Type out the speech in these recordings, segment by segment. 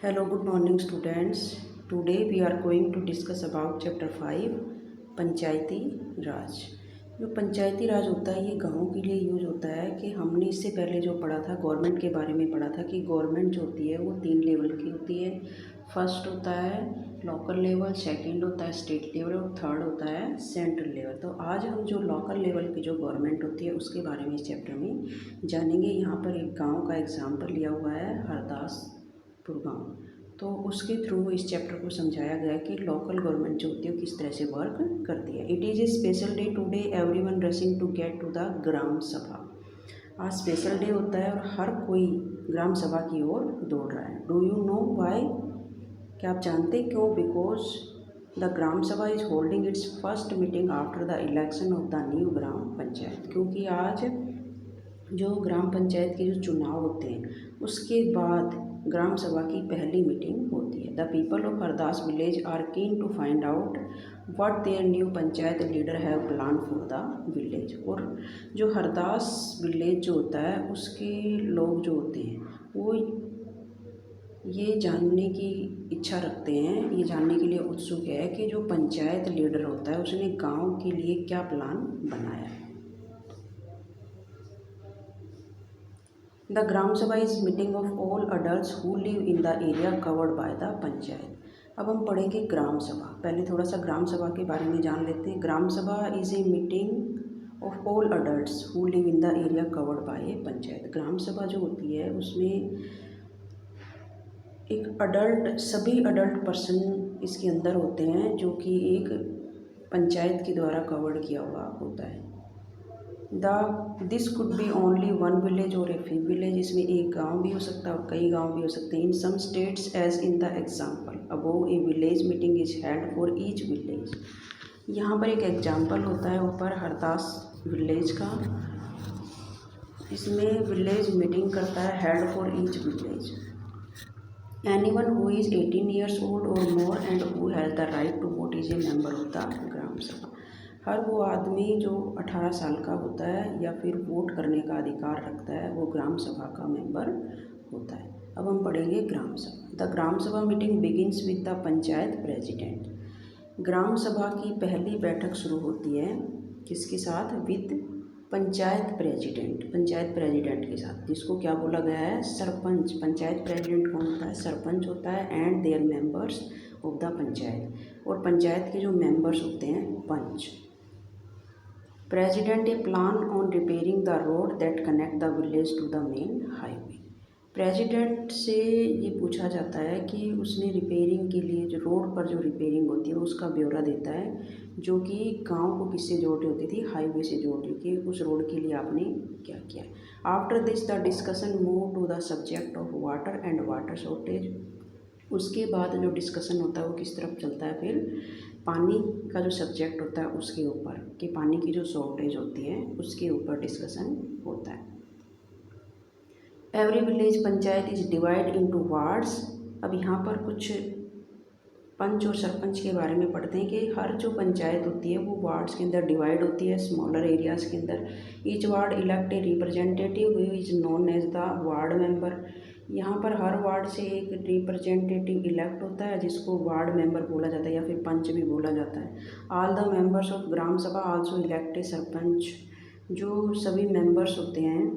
Hello, good morning, students. Today we are going to discuss about chapter 5 पंचायती राज। जो पंचायती राज होता है ये गाँव के लिए यूज होता है कि हमने इससे पहले जो पढ़ा था गवर्नमेंट के बारे में पढ़ा था कि गवर्नमेंट जो होती है वो 3 लेवल की होती है। फर्स्ट होता है लोकल लेवल, सेकंड होता है स्टेट लेवल और थर्ड होता है सेंट्रल लेवल। तो आज हम जो लोकल लेवल की जो गवर्नमेंट होती है उसके बारे में इस चैप्टर में जानेंगे। यहाँ पर एक गाँव का एग्जाम्पल लिया हुआ है हरदासपुर गाँव। तो उसके थ्रू इस चैप्टर को समझाया गया कि लोकल गवर्नमेंट जो होती है किस तरह से वर्क करती है। It is a special day today, everyone rushing to get to the gram sabha. आज स्पेशल डे होता है और हर कोई ग्राम सभा की ओर दौड़ रहा है। Do you know why? क्या आप जानते क्यों? Because the gram sabha is holding its first meeting after the election of the new gram panchayat. क्योंकि आज जो ग्राम पंचायत के जो चुनाव होते हैं उसके बाद ग्राम सभा की पहली मीटिंग होती है। The people of Hardas village are keen to find out what their new panchayat leader have plan for the village. और जो हरदास विलेज जो होता है उसके लोग जो होते हैं वो ये जानने की इच्छा रखते हैं, ये जानने के लिए उत्सुक है कि जो पंचायत लीडर होता है उसने गांव के लिए क्या प्लान बनाया है। The gram sabha is meeting of all adults who live in the area covered by the panchayat. अब हम पढ़ेंगे ग्राम सभा। पहले थोड़ा सा ग्राम सभा के बारे में जान लेते हैं। Gram sabha is a meeting of all adults who live in the area covered by a panchayat. Gram sabha जो होती है उसमें एक अडल्ट, सभी अडल्ट पर्सन इसके अंदर होते हैं जो कि एक पंचायत के द्वारा कवर्ड किया हुआ होता है। This could B only one village और ए फ्यू विलेज। इसमें एक गांव भी हो सकता है और कई गांव भी हो सकते हैं। In some states as in the example above a village meeting is held for each village. यहाँ पर एक एग्जाम्पल होता है ऊपर हरदास विलेज का। इसमें विलेज मीटिंग करता है held for each village. Anyone who is 18 years old or more and who has the right to vote is a member of the gram sabha. हर वो आदमी जो 18 साल का होता है या फिर वोट करने का अधिकार रखता है वो ग्राम सभा का मेंबर होता है। अब हम पढ़ेंगे ग्राम sabha. The gram sabha meeting begins with the panchayat president. Gram sabha की पहली बैठक शुरू होती है किसके साथ? With panchayat president, panchayat president के साथ, जिसको क्या बोला गया है? सरपंच। पंचायत प्रेसिडेंट कौन होता है? सरपंच होता है। And there members of the panchayat, और पंचायत के जो मेंबर्स होते हैं panch. President a plan on repairing the road that connect the village to the main highway. President से ये पूछा जाता है कि उसने रिपेयरिंग के लिए जो रोड पर जो रिपेयरिंग होती है उसका ब्यौरा देता है, जो कि गांव को किससे जोड़ रही होती थी? हाईवे से जोड़ रही कि उस रोड के लिए आपने क्या किया। After this the discussion move to the subject of water and water shortage. उसके बाद जो डिस्कशन होता है वो किस तरफ चलता है? फिर पानी का जो सब्जेक्ट होता है उसके ऊपर, कि पानी की जो शॉर्टेज होती है उसके ऊपर डिस्कशन होता है। Every village panchayat is divide into wards. अब यहाँ पर कुछ पंच और सरपंच के बारे में पढ़ते हैं कि हर जो पंचायत होती है वो वार्ड्स के अंदर डिवाइड होती है, स्मॉलर एरियाज़ के अंदर। Each ward elect a representative who is known as the ward member. यहाँ पर हर वार्ड से एक रिप्रेजेंटेटिव इलेक्ट होता है जिसको वार्ड मेंबर बोला जाता है या फिर पंच भी बोला जाता है। All the members of gram सभा आल्सो इलेक्ट ए सरपंच। जो सभी मेंबर्स होते हैं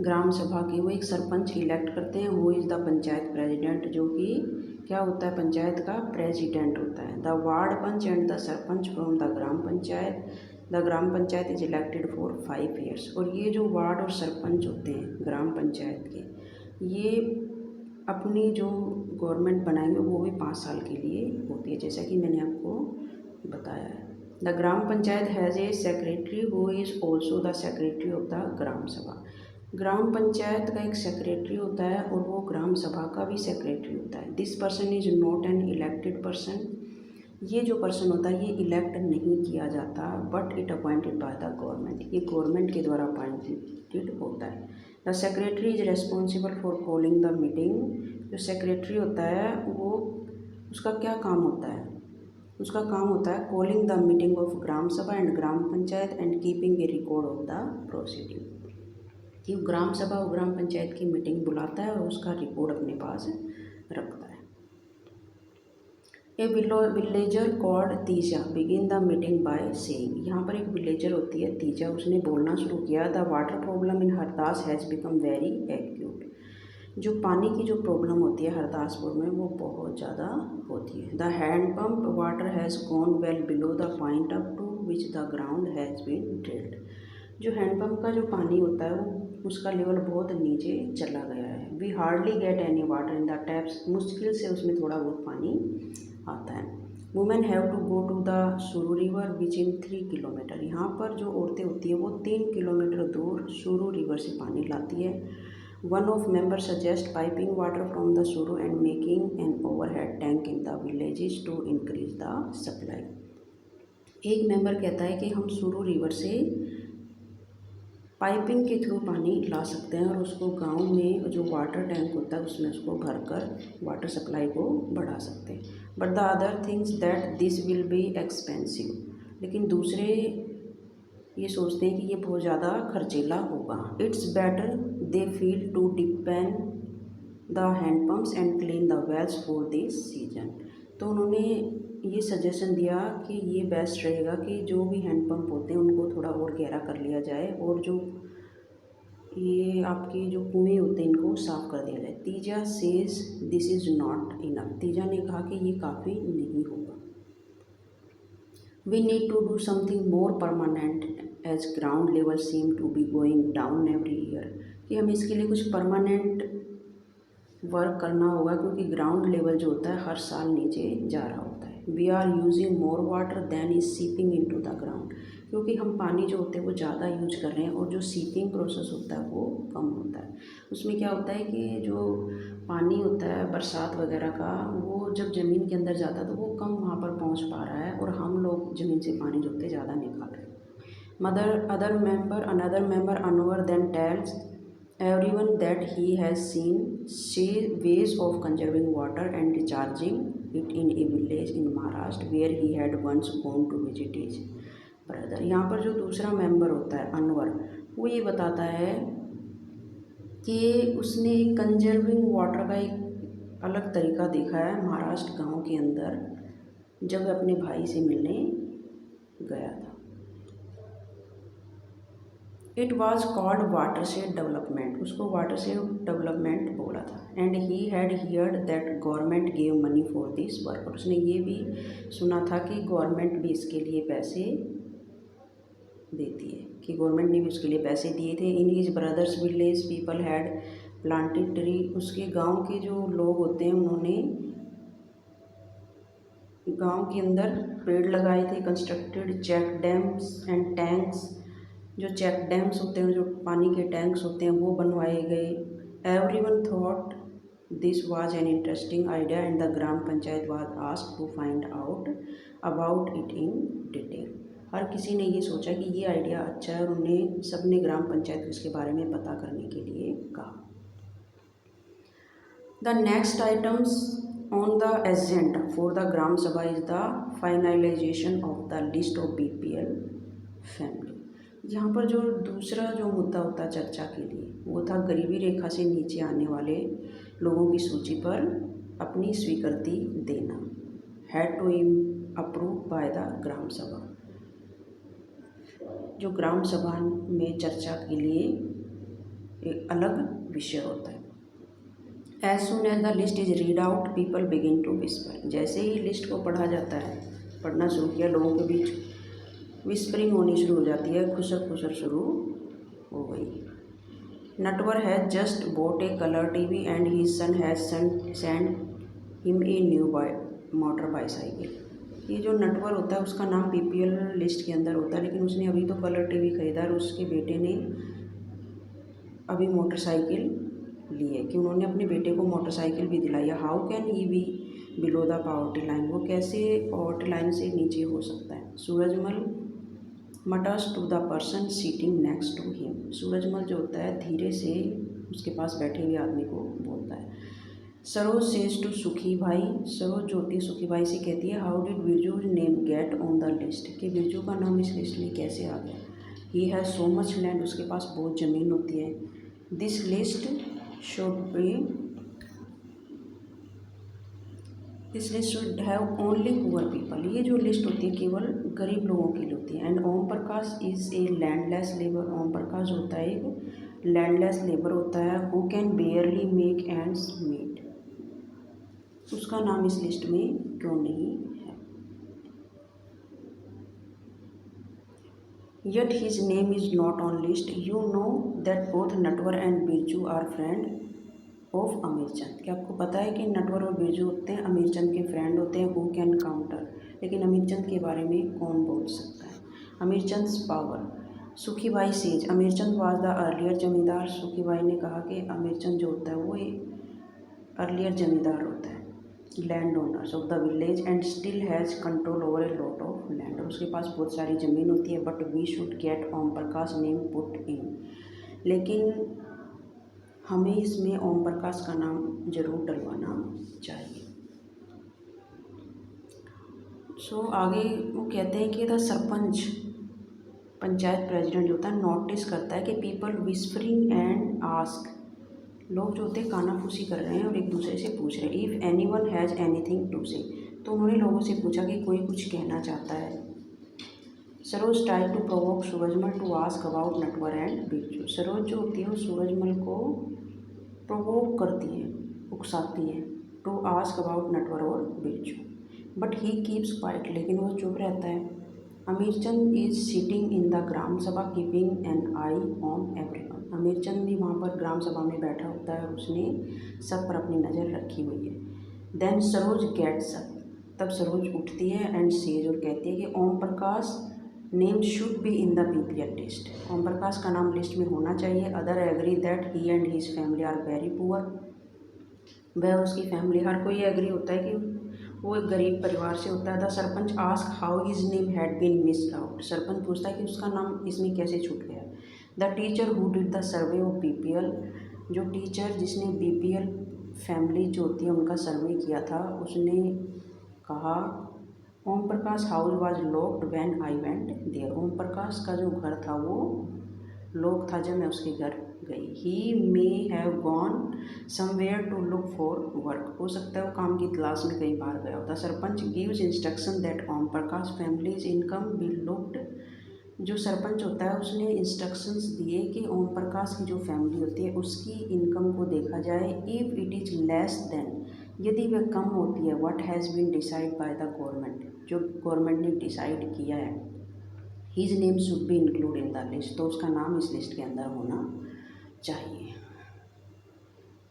ग्राम सभा के वो एक सरपंच इलेक्ट करते हैं। वो इज़ द पंचायत प्रेसिडेंट, जो कि क्या होता है? पंचायत का प्रेसिडेंट होता है। The ward panch and the sarpanch from the gram panchayat. The gram panchayat is elected for 5 years. और ये जो वार्ड और सरपंच होते हैं ग्राम पंचायत के, ये अपनी जो गवर्नमेंट बनाएंगे वो भी 5 साल के लिए होती है, जैसा कि मैंने आपको बताया है। The gram panchayat has a secretary who is also the secretary of the gram sabha. Gram panchayat का एक सेक्रेटरी होता है और वो ग्राम सभा का भी सेक्रेटरी होता है। This person is not an elected person. ये जो पर्सन होता है ये इलेक्ट नहीं किया जाता, but it appointed by the government. ये गवर्नमेंट के द्वारा अपॉइंटेड होता है। The secretary is responsible for calling the meeting. जो सेक्रेटरी होता है वो, उसका क्या काम होता है? उसका काम होता है calling the meeting of gram sabha and gram panchayat and keeping A record of the proceeding. कि ग्राम सभा और ग्राम पंचायत की मीटिंग बुलाता है और उसका रिपोर्ट अपने पास रखता है। ए villager called Teeja begin the meeting by saying, यहाँ पर एक विलेजर होती है तीजा, उसने बोलना शुरू किया, the water problem in Hardas has become very acute, जो पानी की जो प्रॉब्लम होती है हरदासपुर में वो बहुत ज़्यादा होती है। The hand pump water has gone well below the point up to which the ground has been drilled, जो हैंडपम्प का जो पानी होता है वो उसका लेवल बहुत नीचे चला गया है। We hardly get any water in the taps, मुश्किल से उसमें थोड़ा बहुत पानी आता है। Women have to go to the Suru river which in 3 kilometre, यहाँ पर जो औरतें होती है वो 3 किलोमीटर दूर सुरू रिवर से पानी लाती है। One of member suggest piping water from the source and making an overhead tank in the villages to increase the supply, एक मेंबर कहता है कि हम सुरू रिवर से पाइपिंग के थ्रू पानी ला सकते हैं और उसको गांव में जो वाटर टैंक होता है उसमें उसको भरकर वाटर सप्लाई को बढ़ा सकते हैं। But the other things that this will be expensive, लेकिन दूसरे ये सोचते हैं कि ये बहुत ज़्यादा खर्चीला होगा। It's better they feel to depend the handpumps and clean the wells for this season, तो उन्होंने ये सजेशन दिया कि ये बेस्ट रहेगा कि जो भी हैंडपम्प होते हैं उनको थोड़ा और गहरा कर लिया जाए और जो ये आपके जो कुएँ होते हैं इनको साफ़ कर दिया जाए। Teeja says this is not enough, Teeja ने कहा कि ये काफ़ी नहीं होगा। We need to do something more permanent as ground level seem to be going down every year, कि हमें इसके लिए कुछ परमानेंट वर्क करना होगा क्योंकि ग्राउंड लेवल जो होता है हर साल नीचे जा रहा होता है। We are using more water than is seeping in to the ground, क्योंकि हम पानी जो होते हैं वो ज़्यादा यूज कर रहे हैं और जो सीपिंग प्रोसेस होता है वो कम होता है। उसमें क्या होता है कि जो पानी होता है बरसात वगैरह का वो जब ज़मीन के अंदर जाता है तो वो कम वहाँ पर पहुँच पा रहा है और हम लोग ज़मीन से पानी जो होते हैं ज़्यादा निकाल रहे हैं। Another member Anwar then tells everyone that he has seen ways of conserving water and recharging it in a village in Maharashtra where he had once gone to visit his brother। यहाँ पर जो दूसरा मेंबर होता है अनवर, वो ये बताता है कि उसने कंजर्विंग वाटर का एक अलग तरीका देखा है महाराष्ट्र गांव के अंदर जब अपने भाई से मिलने गया था। It was called water shade development, उसको वाटर शेड डेवलपमेंट बोला था। And he had heard that government gave money for this work, और उसने ये भी सुना था कि गवर्नमेंट भी इसके लिए पैसे देती है, कि गवर्नमेंट ने भी उसके लिए पैसे दिए थे। In his brothers village people had planted tree, उसके गांव के जो लोग होते हैं उन्होंने गांव के अंदर पेड़ लगाए थे। Constructed check dams and tanks, जो चेक डैम्स होते हैं जो पानी के टैंक्स होते हैं वो बनवाए गए। Everyone thought this was an interesting idea and the gram panchayat was asked to find out about it in detail, हर किसी ने ये सोचा कि ये आइडिया अच्छा है और उन्हें सबने ग्राम पंचायत को इसके बारे में पता करने के लिए कहा। The next items on the agenda for the gram sabha is the finalization of the list of BPL family. यहाँ पर जो दूसरा जो मुद्दा होता है चर्चा के लिए वो था गरीबी रेखा से नीचे आने वाले लोगों की सूची पर अपनी स्वीकृति देना। Had to approve by the gram sabha, जो ग्राम सभा में चर्चा के लिए एक अलग विषय होता है। As soon as the list is read out people begin to whisper, जैसे ही लिस्ट को पढ़ा जाता है, पढ़ना शुरू किया, लोगों के बीच विस्परिंग होनी शुरू हो जाती है, खुसर खुसर शुरू हो गई। Natwar has just boat A colour TV and his son has send him a new motor bicycle. ये जो नटवर होता है उसका नाम BPL लिस्ट के अंदर होता है, लेकिन उसने अभी तो कलर TV खरीदा और उसके बेटे ने अभी मोटरसाइकिल ली है, कि उन्होंने अपने बेटे को मोटरसाइकिल भी दिलाई है। How can he be below the poverty line, वो कैसे पॉवर्टी लाइन से नीचे हो सकता है। Surajmal mutters to the person sitting next to him, Surajmal जो होता है धीरे से उसके पास बैठे हुए आदमी को बोलता है। सरोज सेज टू सुखी भाई, सरोज ज्योति सुखी भाई से कहती है how did Birju name get on the list, कि बिरजू का नाम इस लिस्ट में कैसे आ गया। He has so much land, उसके पास बहुत ज़मीन होती है। This list should have only poor people. ये जो लिस्ट होती है केवल गरीब लोगों के लिए होती है। And Om Prakash is a landless labour. Om Prakash होता है एक लैंडलेस लेबर होता है। Who can barely make ends meet. उसका नाम इस लिस्ट में क्यों नहीं है? Yet his name is not on list. You know that both Natwar and Birju are friend of Amirchand. क्या आपको पता है कि नटवर और बिरजू होते हैं अमीरचंद के फ्रेंड होते हैं। Who can counter. लेकिन अमीरचंद के बारे में कौन बोल सकता है? Amirchand power. Sukhibai says. Amirchand was the earlier zamindar. Sukhibai ने कहा कि अमीरचंद जो होता है वो अर्लियर जमींदार होता है। Land owners of the village and still has control over a lot of land. और उसके पास बहुत सारी ज़मीन होती है। But we should get Om Prakash name put in. लेकिन हमें इसमें ओम प्रकाश का नाम जरूर डलवाना चाहिए। आगे वो कहते हैं कि द सरपंच पंचायत प्रेसिडेंट जो होता है नोटिस करता है कि पीपल विस्परिंग एंड आस्क। लोग जो होते हैं कानाफूसी कर रहे हैं और एक दूसरे से पूछ रहे हैं। If anyone has anything to say. तो उन्होंने लोगों से पूछा कि कोई कुछ कहना चाहता है। Saroj try to provoke Surajmal to ask about Natwar and Birju. Saroj जो होती है वो सूरजमल को प्रोवोक करती है, उकसाती है, टू आस्क अबाउट नटवर और Birju. But he keeps quiet. लेकिन वो चुप रहता है। Amirchand is sitting in the gram sabha keeping an eye on everyone. Amirchand भी वहाँ पर ग्राम सभा में बैठा होता है और उसने सब पर अपनी नज़र रखी हुई है। Then Saroj gets up. तब सरोज उठती है एंड सेज और कहती है कि Om Prakash name should be in the PPL list. Om Prakash का नाम लिस्ट में होना चाहिए। Other agree that he and his family are very poor. वह उसकी फैमिली हर कोई एग्री होता है कि वो एक गरीब परिवार से होता है। The sarpanch ask how his name had been missed out. Sarpanch पूछता है कि उसका नाम इसमें कैसे छूट गया। The teacher who did the survey of BPL. जो टीचर जिसने बीपीएल फैमिली जो होती है उनका सर्वे किया था उसने कहा Om Prakash house was locked when I went there. Om Prakash का जो घर था वो लॉक था जब मैं उसके घर गई। He may have gone somewhere to look for work. हो सकता है वो काम की तलाश में कहीं बाहर गया होता। Sarpanch gives instruction that Om Prakash families income be looked. जो सरपंच होता है उसने इंस्ट्रक्शंस दिए कि ओम प्रकाश की जो फैमिली होती है उसकी इनकम को देखा जाए। If it is less than. यदि वह कम होती है what has been decide by the government. जो गवर्नमेंट ने डिसाइड किया है। His name should be include in the list. तो उसका नाम इस लिस्ट के अंदर होना चाहिए।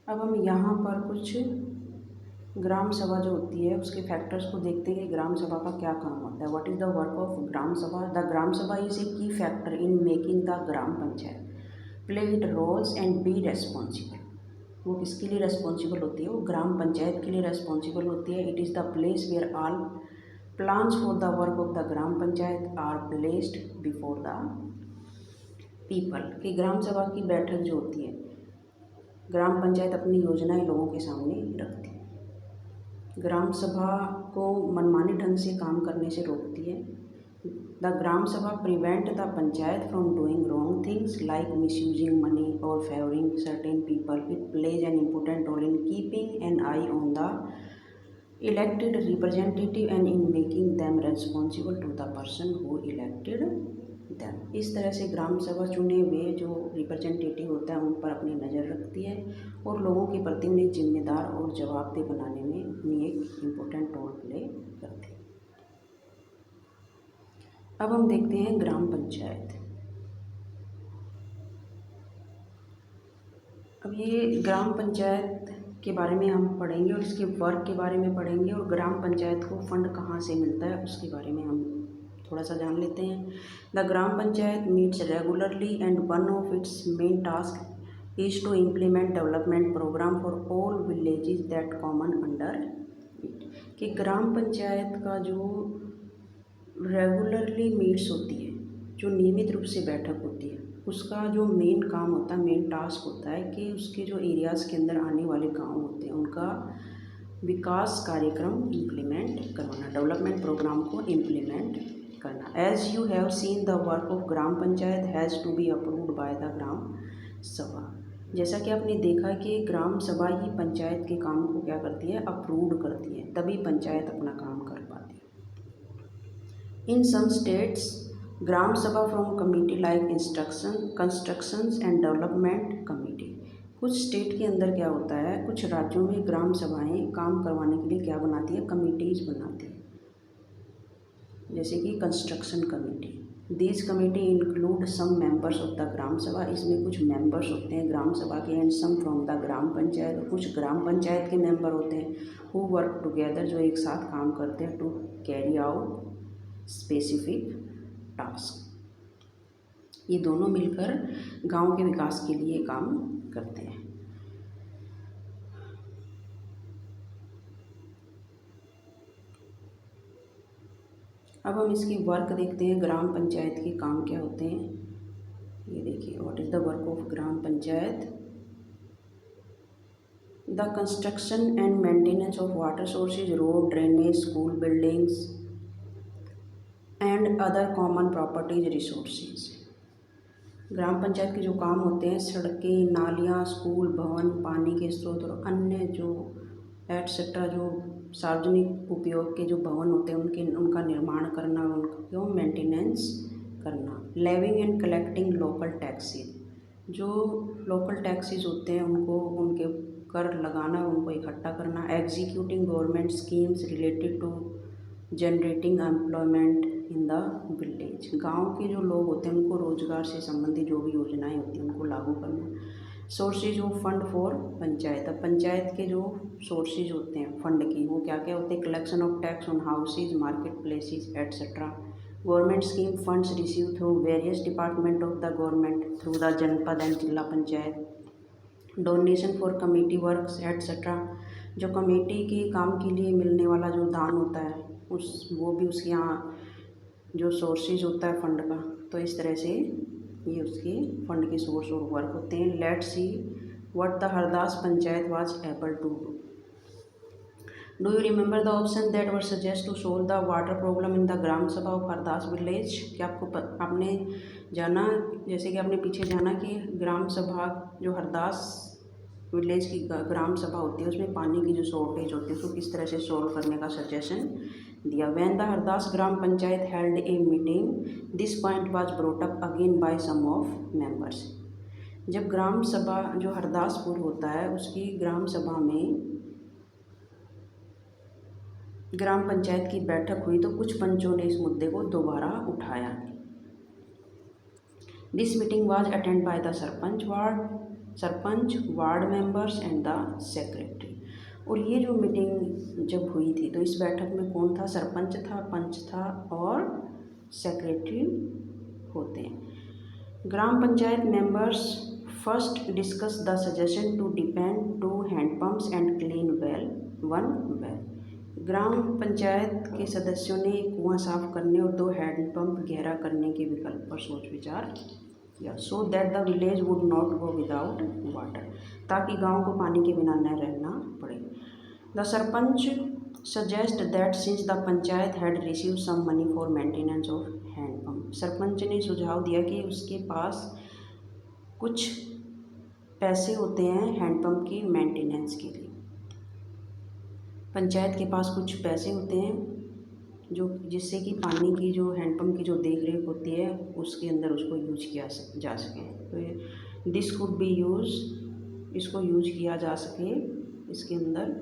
अब हम यहाँ पर कुछ ग्राम सभा जो होती है उसके फैक्टर्स को देखते हैं कि ग्राम सभा का क्या काम होता है। What is the work of gram sabha. The gram sabha is a key factor in making the gram panchayat play it roles and be responsible. वो किसके लिए रेस्पॉन्सिबल होती है? वो ग्राम पंचायत के लिए रेस्पॉन्सिबल होती है। It is the place where all plans for the work of the gram panchayat are placed before the people. कि ग्राम सभा की बैठक जो होती है ग्राम पंचायत अपनी योजनाएं लोगों के सामने रखती है। ग्राम सभा को मनमाने ढंग से काम करने से रोकती है। The gram sabha prevent the panchayat from doing wrong things like misusing money और favouring certain people. It plays an important role in keeping an eye on the elected representative and in making them responsible to the person who elected them. इस तरह से ग्राम सभा चुने हुए जो representative होता है उन पर अपनी नज़र रखती है और लोगों के प्रति उन्हें जिम्मेदार और जवाबदेह बनाने में अपनी एक इम्पोर्टेंट रोल प्ले करती है। अब हम देखते हैं ग्राम पंचायत। अब ये ग्राम पंचायत के बारे में हम पढ़ेंगे और इसके वर्क के बारे में पढ़ेंगे और ग्राम पंचायत को फंड कहाँ से मिलता है उसके बारे में हम थोड़ा सा जान लेते हैं। The gram panchayat meets regularly and one of its main task is to implement development programme for all villages that common under it. कि ग्राम पंचायत का जो रेगुलरली मीट्स होती है, जो नियमित रूप से बैठक होती है, उसका जो मेन काम होता है, मेन टास्क होता है कि उसके जो एरियाज़ के अंदर आने वाले गाँव होते हैं उनका विकास कार्यक्रम इम्प्लीमेंट करवाना, डेवलपमेंट प्रोग्राम को इम्प्लीमेंट करना। As you have seen the work of gram panchayat has to be approved by the gram sabha. जैसा कि आपने देखा कि ग्राम सभा ही पंचायत के काम को क्या करती है, अप्रूव करती है, तभी पंचायत अपना काम कर पाती है। इन सम स्टेट्स ग्राम सभा from committee like constructions and development committee. कुछ स्टेट के अंदर क्या होता है, कुछ राज्यों में ग्राम सभाएं काम करवाने के लिए क्या बनाती है, कमिटीज़ बनाती है, जैसे कि construction committee. These committee include some members of the gram sabha, इसमें कुछ मेंबर्स होते हैं ग्राम सभा के, and some from the gram panchayat, कुछ ग्राम पंचायत के मेंबर होते हैं, हु वर्क टुगेदर, जो एक साथ काम करते हैं, to carry out specific task. ये दोनों मिलकर गांव के विकास के लिए काम करते हैं। अब हम इसकी वर्क देखते हैं, ग्राम पंचायत के काम क्या होते हैं। ये देखिए, what is the work of gram panchayat. The construction and maintenance of water sources, road, drainage, school buildings and other common properties resources. Gram panchayat के जो काम होते हैं, सड़कें, नालियाँ, स्कूल, भवन, पानी के स्रोत और अन्य जो एटसेट्रा जो सार्वजनिक उपयोग के जो भवन होते हैं उनका निर्माण करना, उनको मेंटेनेंस करना। Levying and collecting local taxes, जो लोकल टैक्सेस होते हैं उनको, उनके कर लगाना, उनको इकट्ठा करना। Executing government schemes related to generating employment in the village, गांव के जो लोग होते हैं उनको रोजगार से संबंधित जो भी योजनाएं होती हैं उनको लागू करना। Sources of fund for panchayat, अब पंचायत के जो सोर्सेज होते हैं फंड की, वो क्या क्या होते हैं, collection of tax on houses, market places etcetera. Government scheme funds receive through various department of the government through the जनपद एंड जिला panchayat. Donation for committee works etcetera, जो कमेटी के काम के लिए मिलने वाला जो दान होता है वो भी उसके यहाँ जो सोर्सेज होता है फंड का। तो इस तरह से ये उसके फंड के सोर्स और वर्क होते हैं। Let's see what the Hardas panchayat was able to do. Do you remember the option that were suggest to solve the water problem in the gram sabha of Hardas village. क्या आपने जाना, जैसे कि आपने पीछे जाना कि ग्राम सभा जो हरदास विलेज की ग्राम सभा होती है उसमें पानी की जो शॉर्टेज होती है उसको किस तरह से सॉल्व करने का सजेशन दिया। When the Hardas gram panchayat held a meeting, this point was brought up again by some of members. जब ग्राम सभा जो हरदासपुर होता है उसकी ग्राम सभा में ग्राम पंचायत की बैठक हुई तो कुछ पंचों ने इस मुद्दे को दोबारा उठाया। This meeting was attend by the sarpanch, ward members and the secretary. और ये जो मीटिंग जब हुई थी तो इस बैठक में कौन था, सरपंच था, पंच था और सेक्रेटरी होते हैं। Gram panchayat members first discuss the suggestion to depend 2 handpumps and clean well 1 well. Gram panchayat के सदस्यों ने कुआं साफ करने और 2 हैंडपम्प गहरा करने के विकल्प पर सोच विचार किया, so that the village would not go without water, ताकि गांव को पानी के बिना न रहना पड़े। The sarpanch suggest that since the panchayat had receive some money for maintenance of hand pump, sarpanch ने सुझाव दिया कि उसके पास कुछ पैसे होते हैं हैंडपम्प की मेंटेनेंस के लिए। पंचायत के पास कुछ पैसे होते हैं जो जिससे कि पानी की जो हैंडपम्प की जो देख रेख होती है उसके अंदर उसको यूज किया जा सके। तो दिस कुड बी यूज, इसको यूज किया जा सके इसके अंदर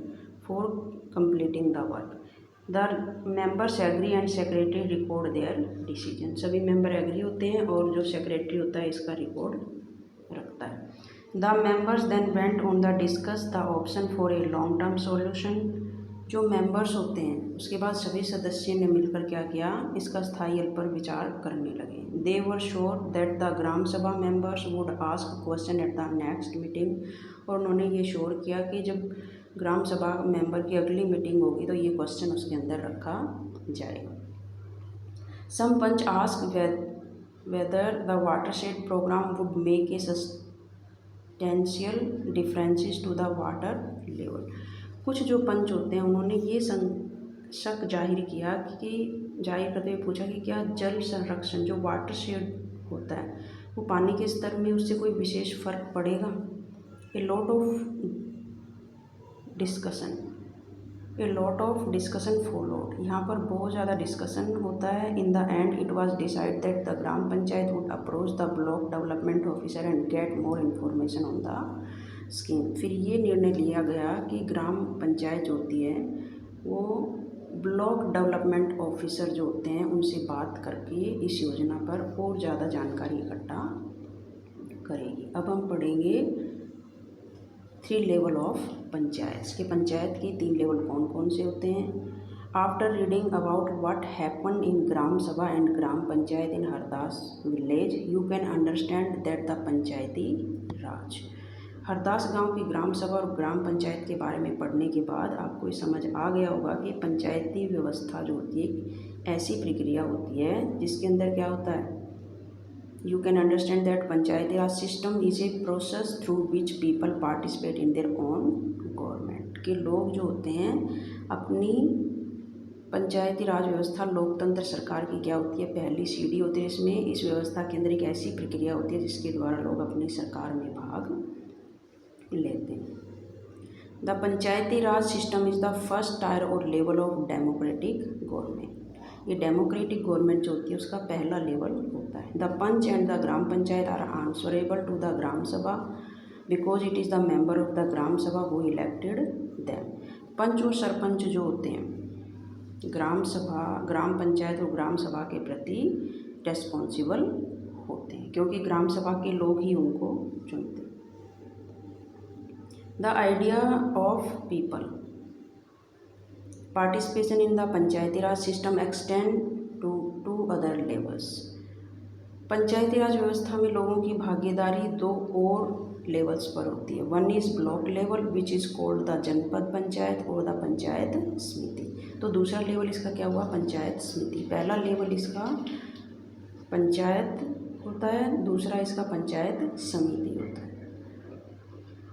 for completing the work. The members agree and secretary record their decision, सभी मेंबर एग्री होते हैं और जो सेक्रेटरी होता है इसका रिकॉर्ड रखता है। The members then went on the discuss the option for a long term solution, जो मेंबर्स होते हैं उसके बाद सभी सदस्यों ने मिलकर क्या किया, इसका स्थायी हल पर विचार करने लगे। दे were sure that the gram सभा members would ask question at the next meeting, और उन्होंने ये श्योर किया कि जब ग्राम सभा मेंबर की अगली मीटिंग होगी तो ये क्वेश्चन उसके अंदर रखा जाएगा। Some panch ask whether the watershed programme would make a substantial differences to the water level, कुछ जो पंच होते हैं उन्होंने ये शक जाहिर करते हुए पूछा कि क्या जल संरक्षण जो वाटर शेड होता है वो पानी के स्तर में उससे कोई विशेष फर्क पड़ेगा। ए लॉट ऑफ डिस्कशन फॉलोड। यहाँ पर बहुत ज़्यादा डिस्कशन होता है। In the end it was decide that the gram panchayat would approach the block development officer and get more information on the scheme. फिर ये निर्णय लिया गया कि ग्राम पंचायत जो होती है वो ब्लॉक डेवलपमेंट ऑफिसर जो होते हैं उनसे बात करके इस योजना पर और ज़्यादा जानकारी इकट्ठा करेगी। अब हम पढ़ेंगे 3 लेवल ऑफ पंचायत के पंचायत के 3 लेवल कौन कौन से होते हैं। After reading about what happen in gram sabha and gram panchayat in Hardas village you can understand that the panchayati raj. Hardas गांव की ग्राम सभा और ग्राम पंचायत के बारे में पढ़ने के बाद आपको समझ आ गया होगा कि पंचायती व्यवस्था जो होती है ऐसी प्रक्रिया होती है जिसके अंदर क्या होता है। You can understand that Panchayati raj system is a process through which people participate in their own government. के लोग जो होते हैं अपनी पंचायती राज व्यवस्था लोकतंत्र सरकार की क्या होती है पहली सीढ़ी होती है। इसमें इस व्यवस्था के अंदर एक ऐसी प्रक्रिया होती है जिसके द्वारा लोग अपनी सरकार में भाग लेते हैं। The panchayati raj system is the first tier or level of democratic government. ये डेमोक्रेटिक गवर्नमेंट जो होती है उसका पहला लेवल होता है। The panch and the gram panchayat are answerable to the gram sabha because it is the member of the gram sabha who elected them. पंच और सरपंच जो होते हैं ग्राम सभा ग्राम पंचायत और ग्राम सभा के प्रति रेस्पॉन्सिबल होते हैं क्योंकि ग्राम सभा के लोग ही उनको चुनते हैं। The idea of people participation in the panchayati raj system extend to other levels. Panchayati raj व्यवस्था में लोगों की भागीदारी 2 और लेवल्स पर होती है। One is block level which is called the जनपद पंचायत और द पंचायत समिति। तो दूसरा लेवल इसका क्या हुआ पंचायत समिति। पहला लेवल इसका पंचायत होता है, दूसरा इसका पंचायत समिति होता है।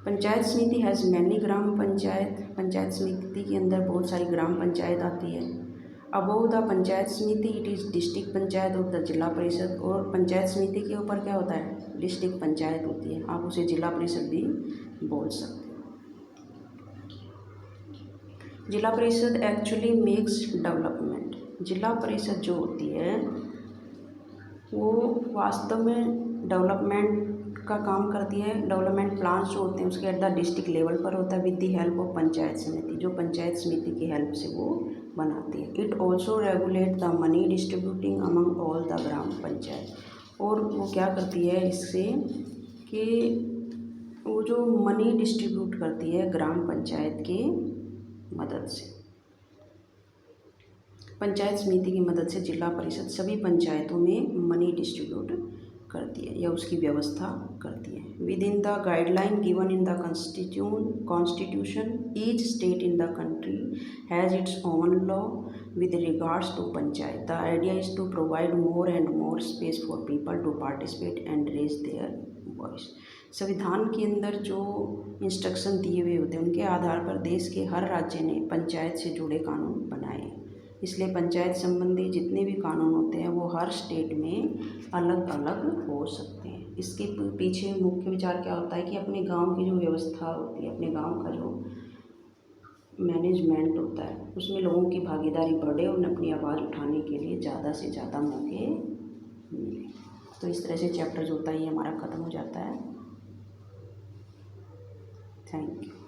पंचायत समिति हैज़ मैनी ग्राम पंचायत। पंचायत समिति के अंदर बहुत सारी ग्राम पंचायत आती है। अबोव द पंचायत समिति इट इज़ डिस्ट्रिक्ट पंचायत और द जिला परिषद। और पंचायत समिति के ऊपर क्या होता है डिस्ट्रिक्ट पंचायत होती है। आप उसे जिला परिषद भी बोल सकते हैं। जिला परिषद एक्चुअली मेक्स डेवलपमेंट। जिला परिषद जो होती है वो वास्तव में डेवलपमेंट का काम करती है। डेवलपमेंट प्लान्स जो होते हैं उसके एट द डिस्ट्रिक्ट लेवल पर होता है with the help of panchayat समिति, जो पंचायत समिति की हेल्प से वो बनाती है। It also regulate the money distributing among all the gram panchayat. और वो क्या करती है इससे कि वो जो मनी डिस्ट्रीब्यूट करती है ग्राम पंचायत के मदद से। पंचायत समिति की मदद से जिला परिषद सभी पंचायतों में मनी डिस्ट्रीब्यूट करती है या उसकी व्यवस्था करती है। Within the guideline given in the constitution each state in the country has its own law with regards to panchayat. The idea is to provide more and more space for people to participate and raise their voice. संविधान के अंदर जो instruction दिए हुए होते हैं उनके आधार पर देश के हर राज्य ने पंचायत से जुड़े कानून बनाए हैं। इसलिए पंचायत संबंधी जितने भी कानून होते हैं वो हर स्टेट में अलग अलग हो सकते हैं। इसके पीछे मुख्य विचार क्या होता है कि अपने गांव की जो व्यवस्था होती है, अपने गांव का जो मैनेजमेंट होता है उसमें लोगों की भागीदारी बढ़े और अपनी आवाज़ उठाने के लिए ज़्यादा से ज़्यादा मौके मिले। तो इस तरह से चैप्टर जो होता है ये हमारा ख़त्म हो जाता है। Thank you.